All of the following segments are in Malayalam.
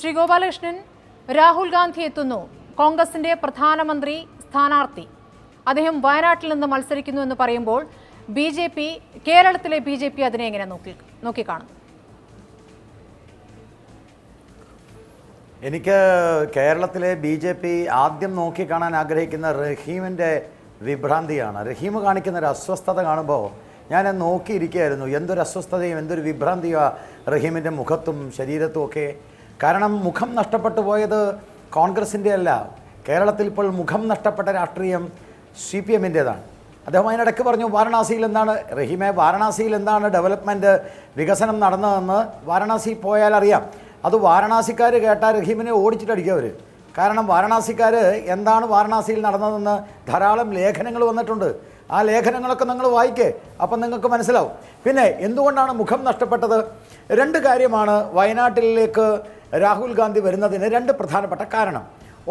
ശ്രീ ഗോപാലകൃഷ്ണൻ, രാഹുൽ ഗാന്ധി എത്തുന്നു, കോൺഗ്രസിന്റെ പ്രധാനമന്ത്രി സ്ഥാനാർത്ഥി. അദ്ദേഹം വയനാട്ടിൽ നിന്ന് മത്സരിക്കുന്നു എന്ന് പറയുമ്പോൾ കേരളത്തിലെ ബി ജെ പി അതിനെ എങ്ങനെ നോക്കിക്കാണുന്നു? എനിക്ക് കേരളത്തിലെ ബി ജെ പി ആദ്യം നോക്കിക്കാണാൻ ആഗ്രഹിക്കുന്ന റഹീമിൻ്റെ വിഭ്രാന്തിയാണ്. റഹീം കാണിക്കുന്ന ഒരു അസ്വസ്ഥത കാണുമ്പോൾ ഞാൻ നോക്കിയിരിക്കുകയായിരുന്നു. എന്തൊരു അസ്വസ്ഥതയും എന്തൊരു വിഭ്രാന്തിയാണ് റഹീമിൻ്റെ മുഖത്തും ശരീരത്തും ഒക്കെ. കാരണം മുഖം നഷ്ടപ്പെട്ടു പോയത് കോൺഗ്രസിൻ്റെ അല്ല. കേരളത്തിൽ ഇപ്പോൾ മുഖം നഷ്ടപ്പെട്ട രാഷ്ട്രീയം CPM-ൻ്റേതാണ്. അദ്ദേഹം അതിനിടയ്ക്ക് പറഞ്ഞു വാരണാസിയിൽ എന്താണ് വാരണാസിയിൽ എന്താണ് ഡെവലപ്മെൻറ്റ് വികസനം നടന്നതെന്ന് വാരണാസി പോയാൽ അറിയാം. അത് വാരണാസിക്കാർ കേട്ടാൽ റഹീമിനെ ഓടിച്ചിട്ടടിക്കുക അവർ. കാരണം വാരണാസിക്കാർ എന്താണ് വാരണാസിയിൽ നടന്നതെന്ന് ധാരാളം ലേഖനങ്ങൾ വന്നിട്ടുണ്ട്. ആ ലേഖനങ്ങളൊക്കെ നിങ്ങൾ വായിക്കേ, അപ്പം നിങ്ങൾക്ക് മനസ്സിലാവും. പിന്നെ എന്തുകൊണ്ടാണ് മുഖം നഷ്ടപ്പെട്ടത്? രണ്ട് കാര്യമാണ് വയനാട്ടിലേക്ക് രാഹുൽ ഗാന്ധി വരുന്നതിന് രണ്ട് പ്രധാനപ്പെട്ട കാരണം.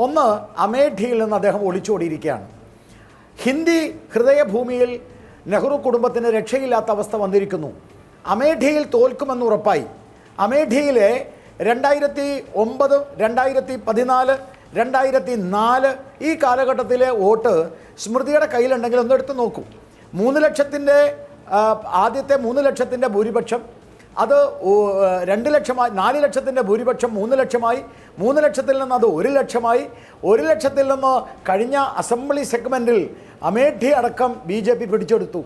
ഒന്ന്, അമേഠിയിൽ നിന്ന് അദ്ദേഹം ഒളിച്ചോടിയിരിക്കുകയാണ്. ഹിന്ദി ഹൃദയഭൂമിയിൽ നെഹ്റു കുടുംബത്തിന് രക്ഷയില്ലാത്ത അവസ്ഥ വന്നിരിക്കുന്നു. അമേഠിയിൽ തോൽക്കുമെന്ന് ഉറപ്പായി. അമേഠിയിലെ 2009, 2014, 2004 ഈ കാലഘട്ടത്തിലെ വോട്ട് സ്മൃതിയുടെ കയ്യിലുണ്ടെങ്കിൽ ഒന്നെടുത്ത് നോക്കൂ. 3 ലക്ഷത്തിൻ്റെ ആദ്യത്തെ 3 ലക്ഷത്തിൻ്റെ ഭൂരിപക്ഷം അത് 2 ലക്ഷമായി, 4 ലക്ഷത്തിൻ്റെ ഭൂരിപക്ഷം 3 ലക്ഷമായി, 3 ലക്ഷത്തിൽ നിന്ന് അത് 1 ലക്ഷമായി, 1 ലക്ഷത്തിൽ നിന്ന് കഴിഞ്ഞ അസംബ്ലി സെഗ്മെൻറ്റിൽ അമേഠി അടക്കം BJP പിടിച്ചെടുത്തു.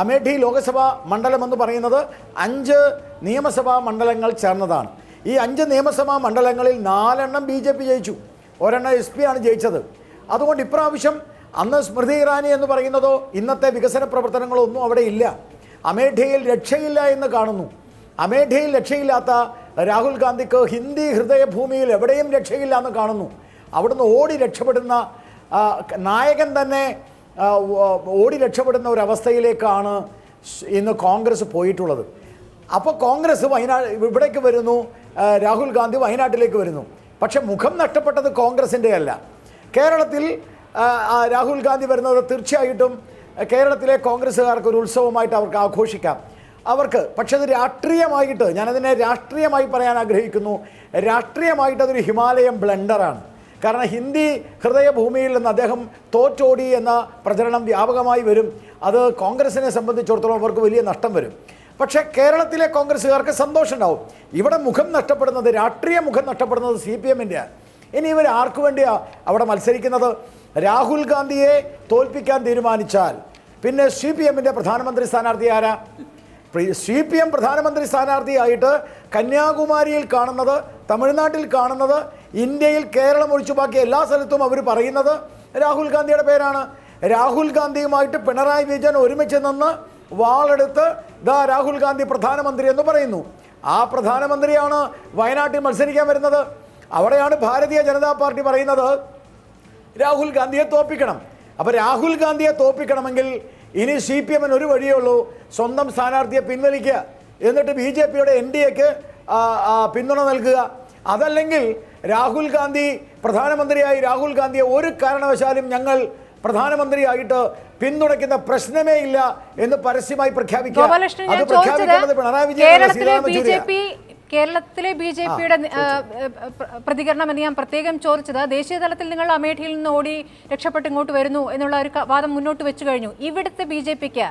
അമേഠി ലോക്സഭാ മണ്ഡലം എന്ന് പറയുന്നത് 5 നിയമസഭാ മണ്ഡലങ്ങൾ ചേർന്നതാണ്. ഈ 5 നിയമസഭാ മണ്ഡലങ്ങളിൽ 4 BJP ജയിച്ചു, 1 SP ആണ് ജയിച്ചത്. അതുകൊണ്ട് ഇപ്രാവശ്യം അന്ന് സ്മൃതി ഇറാനി എന്ന് പറയുന്നതോ ഇന്നത്തെ വികസന പ്രവർത്തനങ്ങളോ ഒന്നും അവിടെ ഇല്ല. അമേഠിയിൽ രക്ഷയില്ല എന്ന് കാണുന്നു. അമേഠിയിൽ രക്ഷയില്ലാത്ത രാഹുൽ ഗാന്ധിക്ക് ഹിന്ദി ഹൃദയഭൂമിയിൽ എവിടെയും രക്ഷയില്ല എന്ന് കാണുന്നു. അവിടുന്ന് ഓടി രക്ഷപ്പെടുന്ന നായകൻ തന്നെ ഓടി രക്ഷപ്പെടുന്ന ഒരവസ്ഥയിലേക്കാണ് ഇന്ന് കോൺഗ്രസ് പോയിട്ടുള്ളത്. അപ്പോൾ കോൺഗ്രസ് ഇവിടേക്ക് വരുന്നു, രാഹുൽ ഗാന്ധി വയനാട്ടിലേക്ക് വരുന്നു. പക്ഷെ മുഖം നഷ്ടപ്പെട്ടത് കോൺഗ്രസിൻ്റെ അല്ല. കേരളത്തിൽ രാഹുൽ ഗാന്ധി വരുന്നത് തീർച്ചയായിട്ടും കേരളത്തിലെ കോൺഗ്രസ്സുകാർക്ക് ഒരു ഉത്സവമായിട്ട് അവർക്ക് ആഘോഷിക്കാം. പക്ഷെ അത് രാഷ്ട്രീയമായിട്ട്, ഞാനതിനെ രാഷ്ട്രീയമായി പറയാൻ ആഗ്രഹിക്കുന്നു. രാഷ്ട്രീയമായിട്ട് അതൊരു ഹിമാലയൻ ബ്ലണ്ടറാണ്. കാരണം ഹിന്ദി ഹൃദയഭൂമിയിൽ നിന്ന് അദ്ദേഹം തോറ്റോടി എന്ന പ്രചരണം വ്യാപകമായി വരും. അത് കോൺഗ്രസിനെ സംബന്ധിച്ചിടത്തോളം അവർക്ക് വലിയ നഷ്ടം വരും. പക്ഷേ കേരളത്തിലെ കോൺഗ്രസ്സുകാർക്ക് സന്തോഷം ഉണ്ടാവും. ഇവിടെ മുഖം നഷ്ടപ്പെടുന്നത്, രാഷ്ട്രീയ മുഖം നഷ്ടപ്പെടുന്നത് CPM-ൻ്റെയാണ്. ഇനി ഇവർ ആർക്കു വേണ്ടിയാണ് അവിടെ മത്സരിക്കുന്നത്? രാഹുൽ ഗാന്ധിയെ തോൽപ്പിക്കാൻ തീരുമാനിച്ചാൽ പിന്നെ CPM-ൻ്റെ പ്രധാനമന്ത്രി സ്ഥാനാർത്ഥി ആരാ? CPM പ്രധാനമന്ത്രി സ്ഥാനാർത്ഥിയായിട്ട് കന്യാകുമാരിയിൽ കാണുന്നത്, തമിഴ്നാട്ടിൽ കാണുന്നത്, ഇന്ത്യയിൽ കേരളം ഒഴിച്ചു ബാക്കി എല്ലാ സ്ഥലത്തും അവർ പറയുന്നത് രാഹുൽ ഗാന്ധിയുടെ പേരാണ്. രാഹുൽ ഗാന്ധിയുമായിട്ട് പിണറായി വിജയൻ ഒരുമിച്ച് നിന്ന് വാളെടുത്ത് രാഹുൽ ഗാന്ധി പ്രധാനമന്ത്രി എന്ന് പറയുന്നു. ആ പ്രധാനമന്ത്രിയാണ് വയനാട്ടിൽ മത്സരിക്കാൻ വരുന്നത്. അവിടെയാണ് ഭാരതീയ ജനതാ പാർട്ടി പറയുന്നത് രാഹുൽ ഗാന്ധിയെ തോൽപ്പിക്കണം. അപ്പോൾ രാഹുൽ ഗാന്ധിയെ തോൽപ്പിക്കണമെങ്കിൽ ഇനി CPM-ന് ഒരു വഴിയേ ഉള്ളൂ, സ്വന്തം സ്ഥാനാർത്ഥിയെ പിൻവലിക്കുക, എന്നിട്ട് BJP-യുടെ NDA-ക്ക് പിന്തുണ നൽകുക. അതല്ലെങ്കിൽ രാഹുൽ ഗാന്ധി പ്രധാനമന്ത്രിയായി രാഹുൽ ഗാന്ധിയെ ഒരു കാരണവശാലും ഞങ്ങൾ പ്രധാനമന്ത്രിയായിട്ട് പിന്തുണയ്ക്കുന്ന പ്രശ്നമേ ഇല്ല എന്ന് പരസ്യമായി പ്രഖ്യാപിക്കുക. അത് പ്രഖ്യാപിക്കുന്നത് പിണറായി വിജയൻ. കേരളത്തിലെ BJP-യുടെ പ്രതികരണം എന്ന് ഞാൻ പ്രത്യേകം ചോദിച്ചത്, ദേശീയ തലത്തിൽ നിങ്ങൾ അമേഠിയിൽ നിന്ന് ഓടി രക്ഷപ്പെട്ട് ഇങ്ങോട്ട് വരുന്നു എന്നുള്ള ഒരു വാദം മുന്നോട്ട് വെച്ചു കഴിഞ്ഞു. ഇവിടുത്തെ BJP-ക്ക്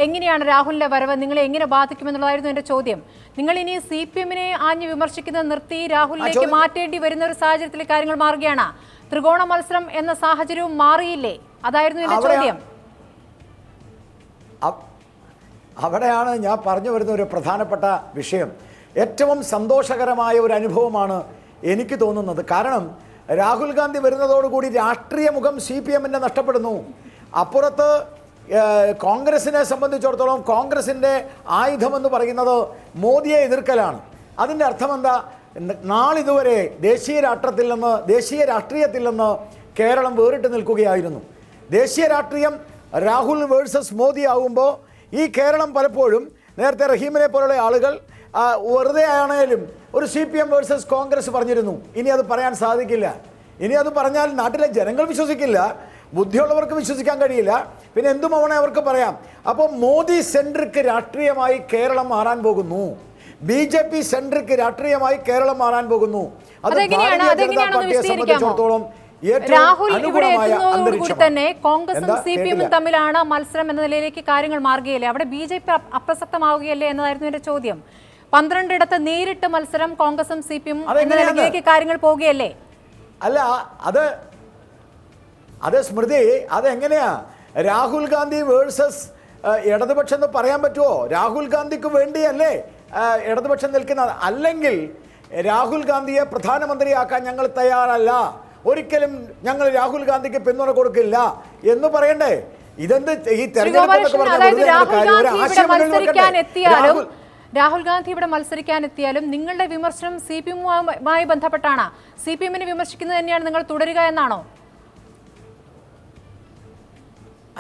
എങ്ങനെയാണ് രാഹുലിന്റെ വരവ്, നിങ്ങളെ എങ്ങനെ ബാധിക്കുമെന്നുള്ളതായിരുന്നു എൻ്റെ ചോദ്യം. നിങ്ങൾ ഇനി CPM-നെ ആഞ്ഞു വിമർശിക്കുന്നത് നിർത്തി രാഹുലിലേക്ക് മാറ്റേണ്ടി വരുന്ന ഒരു സാഹചര്യത്തിലെ കാര്യങ്ങൾ മാറുകയാണ്. ത്രികോണ മത്സരം എന്ന സാഹചര്യവും മാറിയില്ലേ? അതായിരുന്നു എൻ്റെ ചോദ്യം. അവിടെയാണ് ഞാൻ പറഞ്ഞു വരുന്ന ഒരു പ്രധാനപ്പെട്ട വിഷയം. ഏറ്റവും സന്തോഷകരമായ ഒരു അനുഭവമാണ് എനിക്ക് തോന്നുന്നത്. കാരണം രാഹുൽ ഗാന്ധി വരുന്നതോടുകൂടി രാഷ്ട്രീയ മുഖം CPM-ൻ്റെ നഷ്ടപ്പെടുന്നു. അപ്പുറത്ത് കോൺഗ്രസിനെ സംബന്ധിച്ചിടത്തോളം കോൺഗ്രസിൻ്റെ ആയുധമെന്ന് പറയുന്നത് മോദിയെ എതിർക്കലാണ്. അതിൻ്റെ അർത്ഥം എന്താ? നാളിതുവരെ ദേശീയ രാഷ്ട്രീയത്തിൽ നിന്ന് കേരളം വേറിട്ട് നിൽക്കുകയായിരുന്നു. ദേശീയ രാഷ്ട്രീയം രാഹുൽ വേഴ്സസ് മോദി ആകുമ്പോൾ ഈ കേരളം പലപ്പോഴും നേരത്തെ റഹീമിനെ പോലുള്ള ആളുകൾ വെറുതെ ആണെങ്കിലും ഒരു CPM വേഴ്സസ് കോൺഗ്രസ് പറഞ്ഞിരുന്നു. ഇനി അത് പറയാൻ സാധിക്കില്ല. ഇനി അത് പറഞ്ഞാൽ നാട്ടിലെ ജനങ്ങൾ വിശ്വസിക്കില്ല, ബുദ്ധിയുള്ളവർക്ക് വിശ്വസിക്കാൻ കഴിയില്ല, പിന്നെ എന്തും അവനെ അവർക്ക് പറയാം. അപ്പോൾ മോദി സെൻട്രിക് രാഷ്ട്രീയമായി കേരളം മാറാൻ പോകുന്നു. BJP സെൻട്രിക് രാഷ്ട്രീയമായി കേരളം മാറാൻ പോകുന്നു. അത് അതെങ്ങനെയാണ് പാർട്ടിയെ സംബന്ധിച്ചിടത്തോളം രാഹുൽ ഇവിടെ എത്തുന്നതോടുകൂടി തന്നെ കോൺഗ്രസും CPM തമ്മിലാണ് മത്സരം എന്ന നിലയിലേക്ക് കാര്യങ്ങൾ മാറുകയല്ലേ? അവിടെ BJP അപ്രസക്തമാവുകയല്ലേ എന്നതായിരുന്നു എന്റെ ചോദ്യം. 12 ഇടത്ത് നേരിട്ട് മത്സരം കോൺഗ്രസും CPM എന്ന നിലയിലേക്ക് കാര്യങ്ങൾ പോവുകയല്ലേ? അല്ല, അത് സ്മൃതി, അതെങ്ങനെയാ രാഹുൽ ഗാന്ധി വേഴ്സസ് ഇടതുപക്ഷം എന്ന് പറയാൻ പറ്റുമോ? രാഹുൽ ഗാന്ധിക്ക് വേണ്ടിയല്ലേ ഇടതുപക്ഷം നിൽക്കുന്നത്? അല്ലെങ്കിൽ രാഹുൽ ഗാന്ധിയെ പ്രധാനമന്ത്രിയാക്കാൻ ഞങ്ങൾ തയ്യാറല്ല, ഒരിക്കലും ഞങ്ങൾ രാഹുൽ ഗാന്ധിക്ക് പിന്തുണ കൊടുക്കില്ല എന്ന് പറയണ്ടേ? ഇതെന്ത് ഈ രാഹുൽ ഗാന്ധി ഇവിടെ മത്സരിക്കാൻ എത്തിയാലും നിങ്ങളുടെ വിമർശനം CPM-മായി ബന്ധപ്പെട്ടാണ്. CPM-നെ വിമർശിക്കുന്നത് തന്നെയാണ് നിങ്ങൾ തുടരുക എന്നാണോ?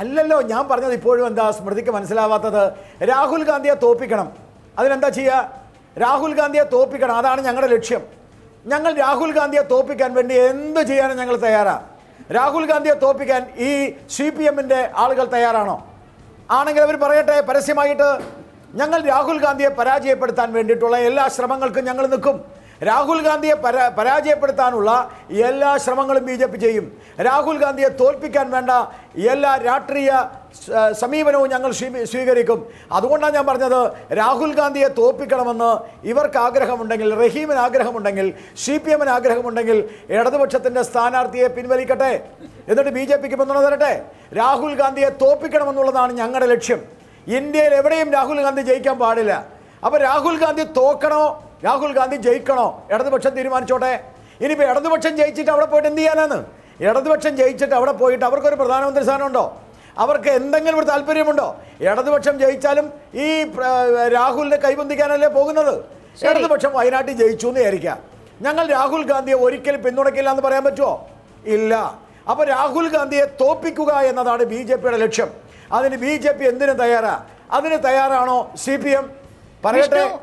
അല്ലല്ലോ, ഞാൻ പറഞ്ഞത് ഇപ്പോഴും എന്താ സ്മൃതിക്ക് മനസ്സിലാവാത്തത്? രാഹുൽ ഗാന്ധിയെ തോൽപ്പിക്കണം. അതിനെന്താ ചെയ്യുക? രാഹുൽ ഗാന്ധിയെ തോൽപ്പിക്കണം, അതാണ് ഞങ്ങളുടെ ലക്ഷ്യം. ഞങ്ങൾ രാഹുൽ ഗാന്ധിയെ തോൽപ്പിക്കാൻ വേണ്ടി എന്ത് ചെയ്യാനും ഞങ്ങൾ തയ്യാറാണ്. രാഹുൽ ഗാന്ധിയെ തോൽപ്പിക്കാൻ ഈ CPM-ന്റെ ആളുകൾ തയ്യാറാണോ? ആണെങ്കിൽ അവർ പറയട്ടെ പരസ്യമായിട്ട്. ഞങ്ങൾ രാഹുൽ ഗാന്ധിയെ പരാജയപ്പെടുത്താൻ വേണ്ടിയിട്ടുള്ള എല്ലാ ശ്രമങ്ങൾക്കും ഞങ്ങൾ നിൽക്കും. രാഹുൽ ഗാന്ധിയെ പരാജയപ്പെടുത്താനുള്ള എല്ലാ ശ്രമങ്ങളും BJP ചെയ്യും. രാഹുൽ ഗാന്ധിയെ തോൽപ്പിക്കാൻ വേണ്ട എല്ലാ രാഷ്ട്രീയ സമീപനവും ഞങ്ങൾ സ്വീകരിക്കും. അതുകൊണ്ടാണ് ഞാൻ പറഞ്ഞത്, രാഹുൽ ഗാന്ധിയെ തോൽപ്പിക്കണമെന്ന് ഇവർക്ക് ആഗ്രഹമുണ്ടെങ്കിൽ, റഹീമിന് ആഗ്രഹമുണ്ടെങ്കിൽ, CPM-ന് ആഗ്രഹമുണ്ടെങ്കിൽ ഇടതുപക്ഷത്തിൻ്റെ സ്ഥാനാർത്ഥിയെ പിൻവലിക്കട്ടെ, എന്നിട്ട് BJP-ക്ക് പിന്തുണ തരട്ടെ. രാഹുൽ ഗാന്ധിയെ തോൽപ്പിക്കണമെന്നുള്ളതാണ് ഞങ്ങളുടെ ലക്ഷ്യം. ഇന്ത്യയിൽ എവിടെയും രാഹുൽ ഗാന്ധി ജയിക്കാൻ പാടില്ല. അപ്പോൾ രാഹുൽ ഗാന്ധി തോക്കണോ രാഹുൽ ഗാന്ധി ജയിക്കണോ ഇടതുപക്ഷം തീരുമാനിച്ചോട്ടെ. ഇനിയിപ്പോൾ ഇടതുപക്ഷം ജയിച്ചിട്ട് അവിടെ പോയിട്ട് എന്ത് ചെയ്യാനാണ്? ഇടതുപക്ഷം ജയിച്ചിട്ട് അവിടെ പോയിട്ട് അവർക്കൊരു പ്രധാനമന്ത്രി സ്ഥാനം ഉണ്ടോ? അവർക്ക് എന്തെങ്കിലും ഒരു താല്പര്യമുണ്ടോ? ഇടതുപക്ഷം ജയിച്ചാലും ഈ രാഹുലിനെ കൈബന്ധിക്കാനല്ലേ പോകുന്നത്. ഇടതുപക്ഷം വയനാട്ടിൽ ജയിച്ചു എന്ന് വിചാരിക്കാം. ഞങ്ങൾ രാഹുൽ ഗാന്ധിയെ ഒരിക്കലും പിന്തുണയ്ക്കില്ല എന്ന് പറയാൻ പറ്റുമോ? ഇല്ല. അപ്പോൾ രാഹുൽ ഗാന്ധിയെ തോൽപ്പിക്കുക എന്നതാണ് BJP-യുടെ ലക്ഷ്യം. അതിന് BJP എന്തിനു തയ്യാറാ? അതിന് തയ്യാറാണോ CPM? പറയട്ടെ.